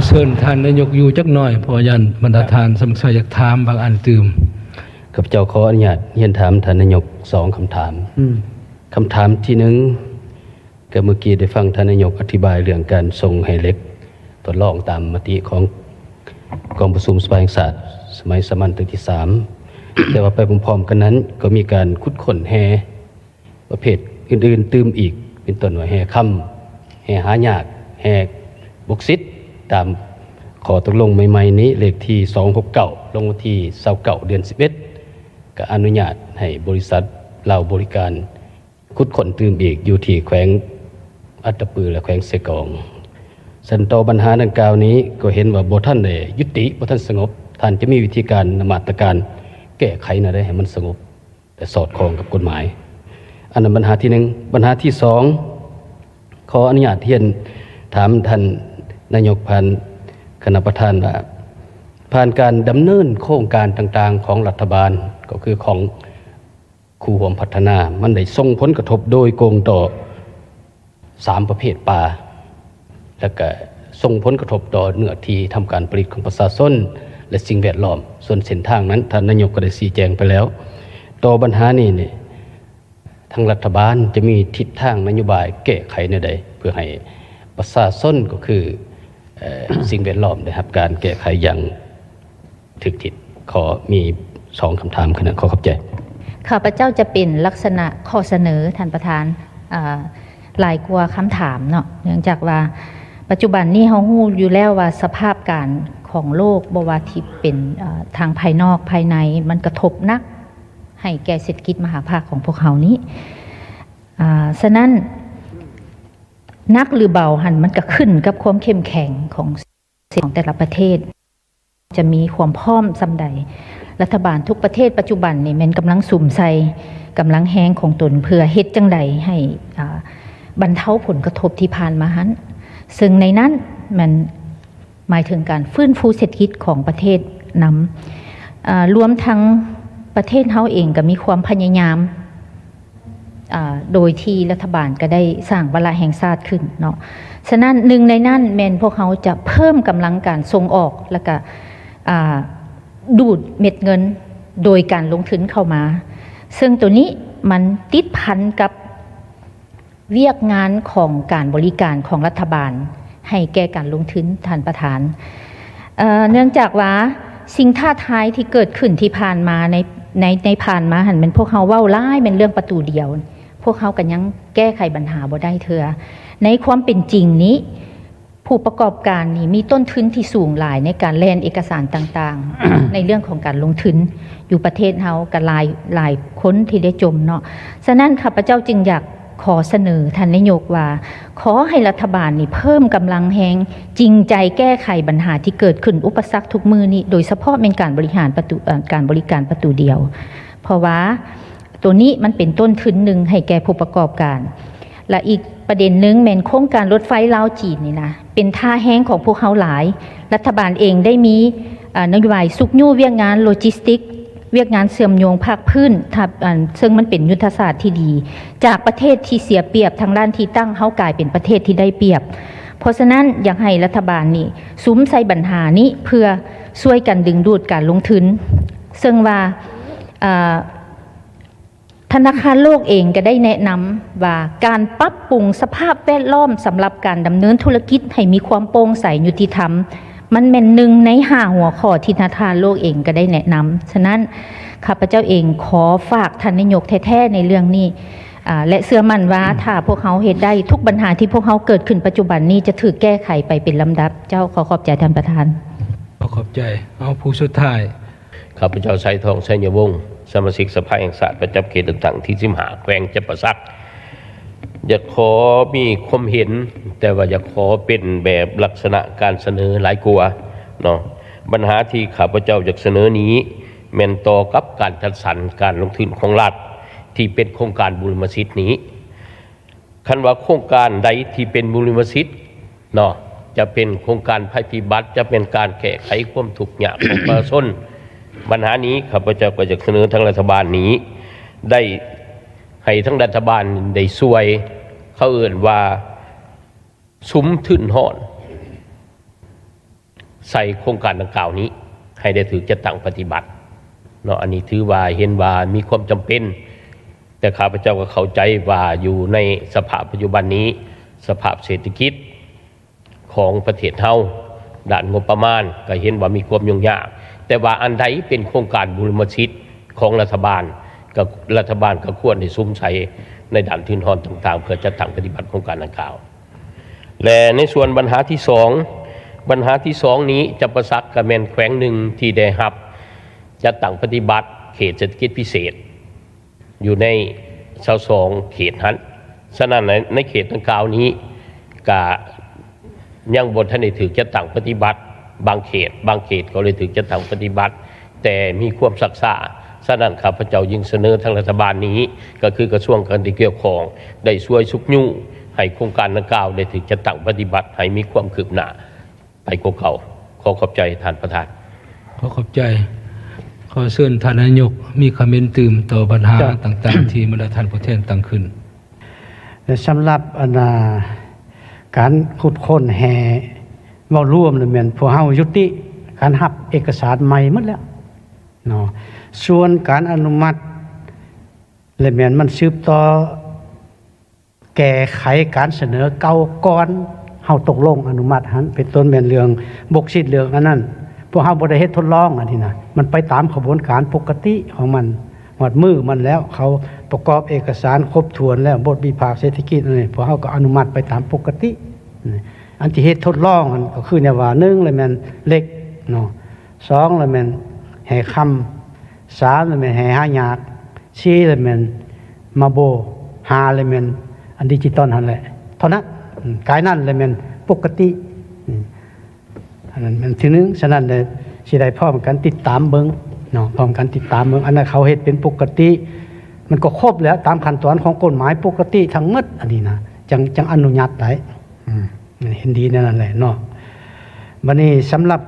เชิญท่านนายกอยู่จักหน่อยพอยันบรรดาทานสมัครอยากถามบางอันตื่มกับเจ้าขออนุญาตเรียนถามท่านนายก2คำถามคำถามที่1ก็เมื่อกี้ได้ฟังท่านนายกอธิบายเรื่องการส่งให้เล็กทดลองตามมติของกองประชุมสภาแห่งชาติสมัยสามัญที่3แต่ว่าไปพร้อมๆกันนั้นก็มีการขุดค้นแห่ประเภทอื่นๆตื่มอีกเป็นต้นว่าแห่ค่ำแห่หายากแห่บกซิดตามขอตกลงใหม่ๆนี้เลขที่269ลงวันที่29เดือน11ก็อนุญาตให้บริษัทเราบริการขุดค้นตื่มอีกอยู่ที่แขวงอัตตปือและแขวงเสกองสันต่อปัญหาดังกล่าวนี้ก็เห็นว่าบ่ทันได้ยุติบ่ทันสงบท่านจะมีวิธีการมาตรการแก้ไขได้ให้มันสงบแต่สอดคล้องกับกฎหมายอันนั้นปัญหาที่1ปัญหาที่2ขออนุญาตเรียนถามท่านนายกพันคณะประธานว่าผ่านการดำเนินโครงการต่างๆของรัฐบาลก็คือของคู่ร่วมพัฒนามันได้ส่งผลกระทบโดยโกงต่อ3ประเภทป่าและก็ส่งผลกระทบต่อเนื้อที่ทำการผลิตของประชาชนและสิ่งแวดล้อมส่วนเส้นทางนั้นท่านนายกก็ได้ชี้แจงไปแล้วต่อปัญหานี้เนี่ยทางรัฐบาลจะมีทิศทางนโยบายแก้ไขในใดเพื่อให้ประชาชนก็คือสิ่งแวดล้อมได้รับการแก้ไขอย่างถึกทิศขอมี2คำถามขณะขอขอบใจข้าพเจ้าจะเป็นลักษณะข้อเสนอท่านประธานหลายกว่าคำถามเนาะเนื่องจากว่าปัจจุบันนี้เรารู้อยู่แล้วว่าสภาพการของโลกบวาทิเป็นทางภายนอกภายในมันกระทบนักให้แก่เศรษฐกิจมหาภาคของพวกเขานี้ฉะนั้นนักหรือเบาหันมันก็ขึ้นกับความเข้มแข็งของแต่ละประเทศจะมีความพร้อมสำใดรัฐบาลทุกประเทศปัจจุบันนี่มันกำลังสุ่มใส่กำลังแห้งของตนเพื่อเฮ็ดจังใดให้บรรเทาผลกระทบที่ผ่านมาหันซึ่งในนั้นมันหมายถึงการฟื้นฟูเศรษฐกิจของประเทศนำรวมทั้งประเทศเฮาเองก็มีความพยายามโดยที่รัฐบาลก็ได้สร้างวาระแห่งชาติขึ้นเนาะฉะนั้นหนึ่งในนั้นแม่นพวกเขาจะเพิ่มกำลังการส่งออกแล้วก็ดูดเม็ดเงินโดยการลงทุนเข้ามาซึ่งตัวนี้มันติดพันกับเวียกงานของการบริการของรัฐบาลให้แก่การลงทุนท่านประธานเนื่องจากว่าสิ่งท้าทายที่เกิดขึ้นที่ผ่านมาในผ่านมาหันเป็นพวกเขาเว้าร้ายเป็นเรื่องประตูเดียวพวกเขากันยังแก้ไขปัญหาบ่ได้เถื่อในความเป็นจริงนี้ผู้ประกอบการนี่มีต้นทุนที่สูงหลายในการแลนเอกสารต่างๆ ในเรื่องของการลงทุนอยู่ประเทศเฮากับหลายคนที่ได้จมเนาะฉะนั้นข้าพเจ้าจึงอยากขอเสนอท่านนายกว่าขอให้รัฐบาลนี่เพิ่มกำลังแหงจริงใจแก้ไขปัญหาที่เกิดขึ้นอุปสรรคทุกมือนี้โดยเฉพาะเป็นการบริการประตูเดียวเพราะว่าตัวนี้มันเป็นต้นทุนหนึ่งให้แก่ผู้ประกอบการและอีกประเด็นหนึ่งแม่นโครงการรถไฟลาวจีนนี่นะเป็นท่าแห้งของพวกเขาหลายรัฐบาลเองได้มีนโยบายสุกยู่เวียกงานโลจิสติกเวียกงานเสื่อมโยงภาคพื้นซึ่งมันเป็นยุทธศาสตร์ที่ดีจากประเทศที่เสียเปรียบทางด้านที่ตั้งเขากลายเป็นประเทศที่ได้เปรียบเพราะฉะนั้นอยากให้รัฐบาลนี่ซุ้มใส่ปัญหานี้เพื่อช่วยกันดึงดูดการลงทุนซึ่งว่าธนาคารโลกเองก็ได้แนะนำว่าการปรับปรุงสภาพแวดล้อมสำหรับการดำเนินธุรกิจให้มีความโปร่งใสยุติธรรมมันเป็นหนึ่งใน5หัวข้อที่ธนาคารโลกเองก็ได้แนะนำฉะนั้นข้าพเจ้าเองขอฝากท่านนายกแท้ๆในเรื่องนี้และเชื่อมั่นว่าถ้าพวกเขาเฮ็ดได้ทุกปัญหาที่พวกเขาเกิดขึ้นปัจจุบันนี้จะถูกแก้ไขไปเป็นลำดับเจ้าขอขอบใจท่านประธานขอบใจเอาผู้สุดท้ายข้าพเจ้าไสทองชัยวงศ์สมาชิกสภาแห่งชาติประจำเขตต่างๆที่15แขวงจำปาสักอยากขอมีความเห็นแต่ว่าอยากขอเป็นแบบลักษณะการเสนอหลายกว่าเนาะปัญหาที่ข้าพเจ้าอยากเสนอนี้แม่นต่อกับการจัดสรรการลงทุนของรัฐที่เป็นโครงการบูรณสิทธิ์นี้คันว่าโครงการใดที่เป็นบูรณสิทธิ์เนาะจะเป็นโครงการภัยพิบัติจะเป็นการแก้ไขความทุกข์ยากของประชาชนปัญหานี้ข้าพเจ้าก็จะเสนอทางรัฐบาลนี้ได้ให้ทั้งรัฐบาลได้ช่วยเขาเอื่นว่า ซุ้มทื่นห่อนใส่โครงการดังกล่าวนี้ให้ได้ถือจะตั้งปฏิบัติเนาะอันนี้ถือว่าเห็นว่ามีความจำเป็นแต่ข้าพเจ้าก็เข้าใจว่าอยู่ในสภาพปัจจุบันนี้สภาพเศรษฐกิจของประเทศเฮาด้านงบประมาณก็เห็นว่ามีความยุ่งยากแต่ว่าอันใดเป็นโครงการบูรณาชิตของรัฐบาลก็ควรได้ซุ้มใช้ในด่านทื่นห่อนต่างๆเพื่อจะตั้งปฏิบัติโครงการดังกล่าวและในส่วนปัญหาที่สองนี้จะประสักกับแมนแขวงหนึ่งที่ได้รับจะตั้งปฏิบัติเขตเศรษฐกิจพิเศษอยู่ใน22เขตนั้นฉะนั้นในเขตดังกล่าวนี้ก็ยังบนท่านได้ถือจะตั้งปฏิบัติบางเขตก็เลยถือจะตั้งปฏิบัติแต่มีความศักดิ์ษาฉะนั้นข้าพเจ้ายิ่งเสนอทางรัฐบาลนี้ก็คือกระทรวงการที่เกี่ยวข้องได้ช่วยชุกยู่ให้โครงการดังกล่าวได้ถือจะตั้งปฏิบัติให้มีความคืบหน้าไปกว่าเก่าขอขอบใจท่านประธานขอขอบใจขอเชิญท่านนายกมีคำเม้นตื่มต่อปัญหาต่างๆที่มรดท่านผู้แทนตั้งขึ้นสำหรับการขุดค้นแห่เว้าร่วมนี่แม่นพวกเฮายุติการรับเอกสารใหม่หมดแล้วเนาะส่วนการอนุมัติและแม่นมันสืบต่อแก้ไขการเสนอเก่าก่อนเฮาตกลงอนุมัติหันเป็นต้นแม่นเรื่องบกสิทธิ์เรื่องอันนั้นพวกเฮาบ่ได้เฮ็ดทดลองอันนี้นะมันไปตามกระบวนการปกติของมันหมดมือมันแล้วเขาประกอบเอกสารครบถ้วนแล้วบทวิพากษ์เศรษฐกิจนี่พวกเฮาก็อนุมัติไปตามปกติอันที่เฮ็ดทดลองมันก็คือเนี่ยว่า1เลยแม่นเล็กเนาะ2เลยแม่นแห่คำ3เลยแม่นแห่หายาก4เลยแม่นมาโบ5เลยแม่นอันดิจิตอลหั่นแหละเท่านั้นกายนั่นเลยแม่นปกติอันนั้นมันที่นึงฉะนั้นเลยสิได้พร้อมกันติดตามเบิ่งเนาะพร้อมกันติดตามเบิ่งอันนั้นเขาเฮ็ดเป็นปกติมันก็ครบแล้วตามขั้นตอนของกฎหมายปกติทั้งหมดอันนี้นะจังอนุญาตได้เห็นดีนั่นแหละเนาะบัดนี้สำหรับ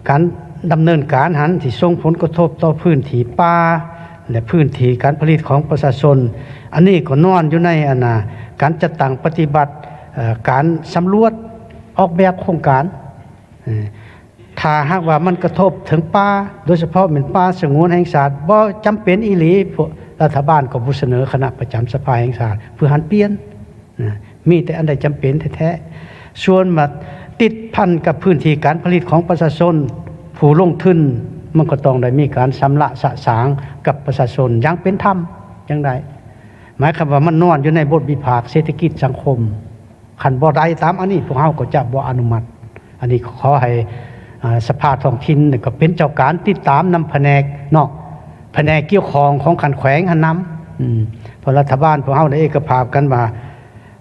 การดำเนินการหันที่ส่งผลกระทบต่อพื้นที่ป่าและพื้นที่การผลิตของประชาชนอันนี้ก็นอนอยู่ในการจัดตั้งปฏิบัติการสำรวจออกแบบโครงการถ้าหากว่ามันกระทบถึงป่าโดยเฉพาะเป็นป่าสงวนแห่งชาติบ่จำเป็นอีหลีรัฐบาลก็บ่เสนอคณะประจำสภาแห่งชาติเพื่อหันเปลี่ยนมีแต่อันใดจำเป็นแท้ๆส่วนมาติดพันกับพื้นที่การผลิตของประชาชนผู้ลงทุนมันก็ต้องได้มีการชำระสะสางกับประชาชนอย่างเป็นธรรมจังไดหมายความว่ามันนอนอยู่ในบทวิพากษ์เศรษฐกิจสังคมคันบ่ได้ตามอันนี้พวกเฮาก็จะบ่อนุมัติอันนี้ขอให้สภาท้องถิ่นก็เป็นเจ้าการติดตามนำแผนกเนาะแผนกเกี่ยวข้องของขันแขวงหันนำเพราะรัฐบาลพวกเฮาได้เอกภาพกันว่า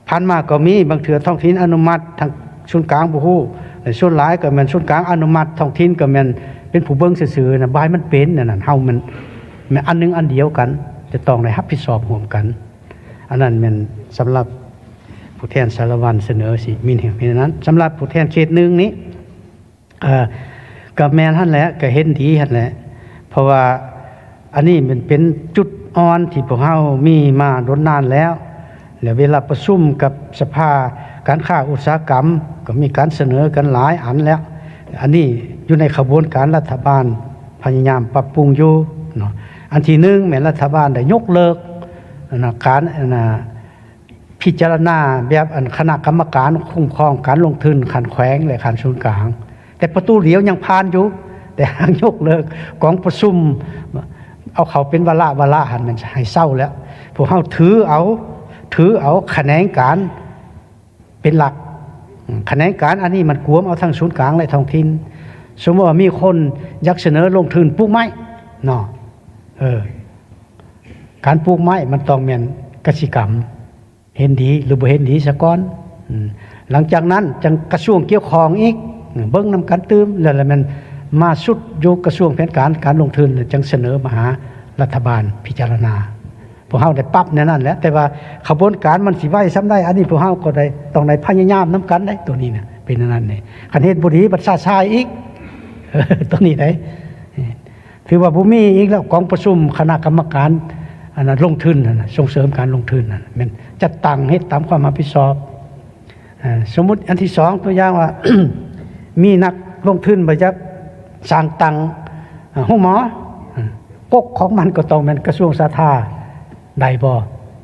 ผ่านมาก็มีบางเทื่อท้องถิ่นอนุมัติทางส่วนกลางบ่ฮู้แต่ส่วนหลายก็แม่นส่วนกลางอนุมัติท้องถิ่นก็แม่นเป็นผู้เบิ่งซื่อๆน่ะบ่ให้มันเป็นนั่นเฮามันอันนึงอันเดียวกันจะต้องได้รับผิดชอบร่วมกันอันนั้นแม่นสำหรับผู้แทนสารวัตรเสนอสิมีเหตุนั้นสำหรับผู้แทนเขตหนึ่งนี้กับแม่ท่านแหละก็เห็นดีท่านแหละเพราะว่าอันนี้มันเป็นจุดอ่อนที่พวกเฮามีมาโดนนานแล้วเวลาประชุมกับสภาการค้าอุตสาหกรรมก็มีการเสนอกันหลายอันแล้วอันนี้อยู่ในขบวนการรัฐบาลพยายามปรับปรุงอยู่เนาะอันที่1แม่รัฐบาลได้ยกเลิกการพิจารณาแบบคณะกรรมการคุ้มครองการลงทุนขันแขวงและขันศูนย์กลางแต่ประตูเหลียวยังผ่านอยู่แต่หางยกเลิกกองประชุมเอาเขาเป็นวาระหันมันให้เศร้าแล้วพวกเขาถือเอาคะแนนการเป็นหลักคะแนนการอันนี้มันกวมเอาทั้งศูนย์กลางและท้องถิ่นสมมติว่ามีคนอยากเสนอลงทุนปลูกไม้เนาะการปลูกไม้มันต้องเป็นกสิกรรมเห็นดีหรือบ่เห็นดีซะก่อนหลังจากนั้นจังกระทรวงเกี่ยวข้องอีกเบิ่งนำกันตื้มแล้วมันมาสุดอยู่กระทรวงแผนการลงทุนจังเสนอมาหารัฐบาลพิจารณาพวกเฮาได้ปรับในนั้นแหละแต่ว่าขบวนการมันสิไว้ซ้ำได้อันนี้พวกเฮาก็ได้ต้องได้พยายามนำกันได้ตัวนี้น่ะเป็นนั้นนี่คันเฮ็ดบ่ดีบัดซาซายอีกตัวนี้ได้ถือว่าบ่มีอีกแล้วกองประชุมคณะกรรมการอันนั้นลงทุนส่งเสริมการลงทุนนั่นมันจัดตั้งให้ตามความรับผิดชอบ สมมุติอันที่สองตัวอย่างว่า มีนักลงทุนไปจักสร้างตังห้องหมอกกของมันก็ต้องแม่นกระทรวงสาธารณสุขได้บ่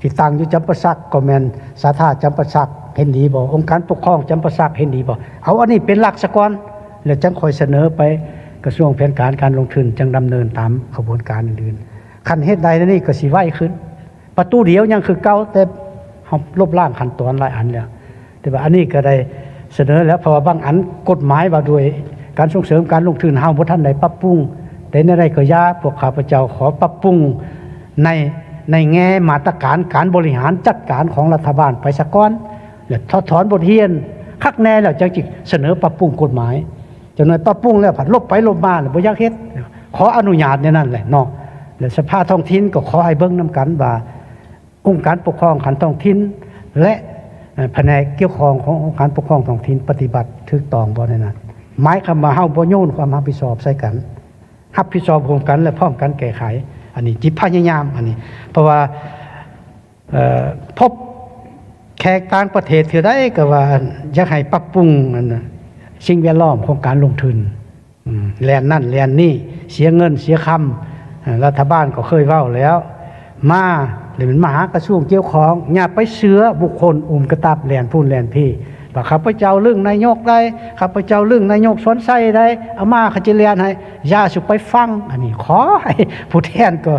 ที่ตั้งอยู่จำปาสักก็แม่นสาธารณจำปาสักเห็นดีบ่องค์การปกครองจำปาสักเห็นดีบ่เอาอันนี้เป็นหลักซะก่อนแล้วจังค่อยเสนอไปกระทรวงแผนการการลงทุนจังดำเนินตามกระบวนการอื่นๆคันเฮ็ดใดนี่ก็สิไวขึ้นประตูเดียวยังคือเก่าแต่เฮาลบล้างขั้นตอนหลายอันแล้วแต่ว่าอันนี้ก็ได้เสนอแล้วเพราะว่าบางอันกฎหมายว่าด้วยการส่งเสริมการลงทุนเฮาบ่ทันได้ปรับปรุงแต่ในใดก็อย่าพวกข้าพเจ้าขอปรับปรุงในแง่มาตรการการบริหารจัดการของรัฐบาลไปซะก่อนแล้วถอนบทเรียนคักแน่แล้วจังสิเสนอปรับปรุงกฎหมายจังน้อยปรับปรุงแล้วผัดลบไปลบมาแล้วบ่อยากเฮ็ดขออนุญาตในนั้นแหละเนาะแล้วสภาท้องถิ่นก็ขอให้เบิ่งนํกันว่าองค์การปกครองขันท้องถิ่นและแผนกเกี่ยวข้องขององค์การปกครองท้องถิ่นปฏิบัติถูกต้องบ่ในนั้นหมายคำว่าเฮาบ่โยนความรับผิดชอบใส่กันรับผิดชอบร่วมกันและพร้อมกันแก้ไขอันนี้ที่พยายามอันนี้เพราะว่าพบแขกต่างประเทศเทื่อใดก็ว่าอยากให้ปรับปรุงอันสิ่งแวดล้อมของการลงทุนแลนนั่นแลนนี่เสียเงินเสียคำรัฐบาลก็เคยเว้าแล้วมาหรือมันมาหากระทรวงเกี่ยวข้องอย่าไปเสือบุคคลกระตับแลนพูนแลนพี่ว่าข้าพเจ้าเรื่องนายกได้ข้าพเจ้าเรื่องนายกสวนไส้ได้เอามาเขาจะเรียนให้อย่าสุไปฟังอันนี้ขอให้ผู้แทนก็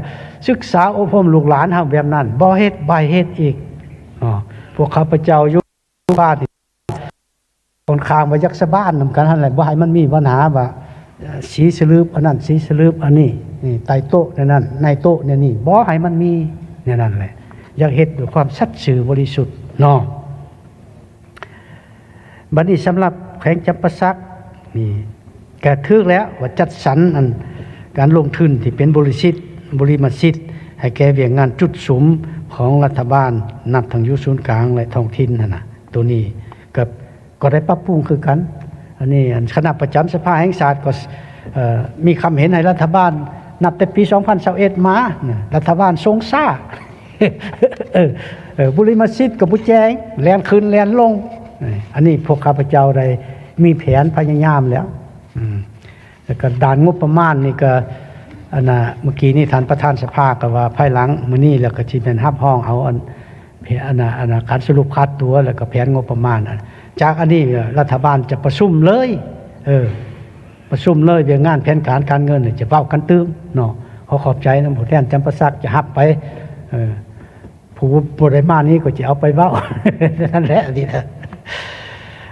ศึกษาอบรมลูกหลานเฮาแบบนั้นบ่เฮ็ดใบเฮ็ดอีกพวกข้าพเจ้าอยู่บ้านคนข้างว่ายักษ์สะบ้านนำกันหั่นแหละบ่ให้มันมีปัญหาว่าสีสลืบอันนั้นสีสลืบอันนี้นี่ใต้โต๊ะนั่นในโต๊ะนี่บ่ให้มันมีเนี่ยนั่นแหละอยากเฮ็ดด้วยความสัตย์ซื่อบริสุทธิ์เนาะบัดนี้สำหรับแขวงจำปาสักนี่แกทึกแล้วว่าจัดสรรอันการลงทุนที่เป็นบริมาสิทธิ์ให้แก่เวียงงานจุดสุมของรัฐบาลนับทั้งอยู่ศูนย์กลางและท้องถิ่นนั่นน่ะตัวนี้ก็ได้ปรับปรุงคือกันอันนี้คณะประจำสภาแห่งชาติก็มีคำเห็นให้รัฐบาลนับแต่ปี2021มารัฐบาลทรงซ่าบริมาสิทธิ์กับผู้แจงแลนขึ้นแลนลงอันนี้พวกข้าพเจ้าได้มีแผนพยายามแล้วแล้วก็ด่านงบประมาณนี่ก็อันน่ะเมื่อกี้นี่ท่านประธานสภาก็ว่าภายหลังมื้อนี้แล้วก็สิเป็นรับห้องเอาอันน่ะการสรุปคัดตัวแล้วก็แผนงบประมาณจากอันนี้รัฐบาลจะประชุมเลยประชุมเลยเรื่องงานแผนการเงินจะเว้ากันตื้มเนาะขอบใจนำผู้แทนจำปาสักจะรับไปผู้บ่ได้มานี้ก็จะเอาไปเว้านั่นแหละนี่นะ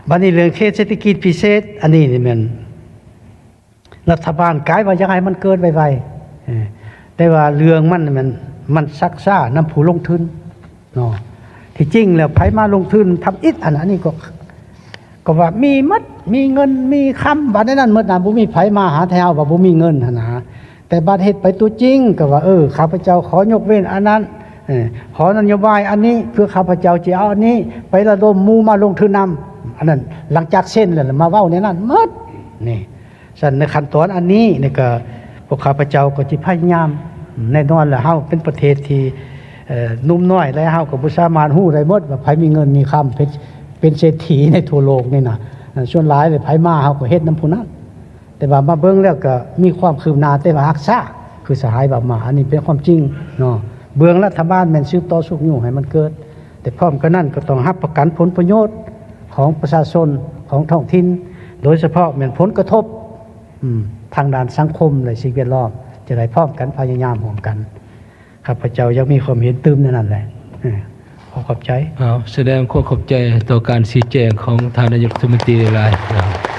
บัดนี้เรื่องเขตเศรษฐกิจพิเศษอันนี้นี่มันรัฐบาลกายว่ายังไงมันเกินไวๆแต่ว่าเรื่องมันซักซ่านำผู้ลงทุนเนาะที่จริงแล้วไผมาลงทุนทำอิฐอันนี้ก็ว่ามีมัดมีเงินมีคำบัดนั้นหมดน่ะบ่มีไผมาหาแถวว่าบ่มีเงินหั่นน่ะแต่บัดเฮ็ดไปตัวจริงก็ว่าข้าพเจ้าขอยกเว้นอันนั้นขอนโยบายอันนี้เพื่อข้าพเจ้าจะเอาอันนี้ไประดมหมู่มาลงทุนนำอันนั้นหลังจากเส้นแล้วมาเว้าในนั้นหมดนี่สั่นในขั้นตอนอันนี้นี่ก็พวกข้าพเจ้าก็สิพยายามแน่นอนแหละเฮาเป็นประเทศที่นุ่มน้อยและเฮาก็บ่สามารถฮู้ได้หมดว่าไผมีเงินมีคำเป็นเศรษฐีในทั่วโลกนี่น่ะส่วนหลายเลยไผมาเฮาก็เฮ็ดนำผู้นั้นแต่ว่ามาเบิ่งแล้วก็มีความคืบหน้าแต่ว่ารักษาคือสหายแบบมาอันนี้เป็นความจริงเนาะเบื้องรัฐบาลแม่นสืบต่อสุขอยู่ให้มันเกิดแต่พร้อมกันนั้นก็ต้องรับประกันผลประโยชน์ของประชาชนของท้องถิ่นโดยเฉพาะแม่นผลกระทบทางด้านสังคมและสิ่งแวดล้อมจะได้พร้อมกันพยายามร่วมกันข้าพเจ้ายังมีความเห็นตื้มในนั้นแหละขอบใจแสดงความขอบใจต่อการชี้แจงของท่านนายกรัฐมนตรีหลายๆ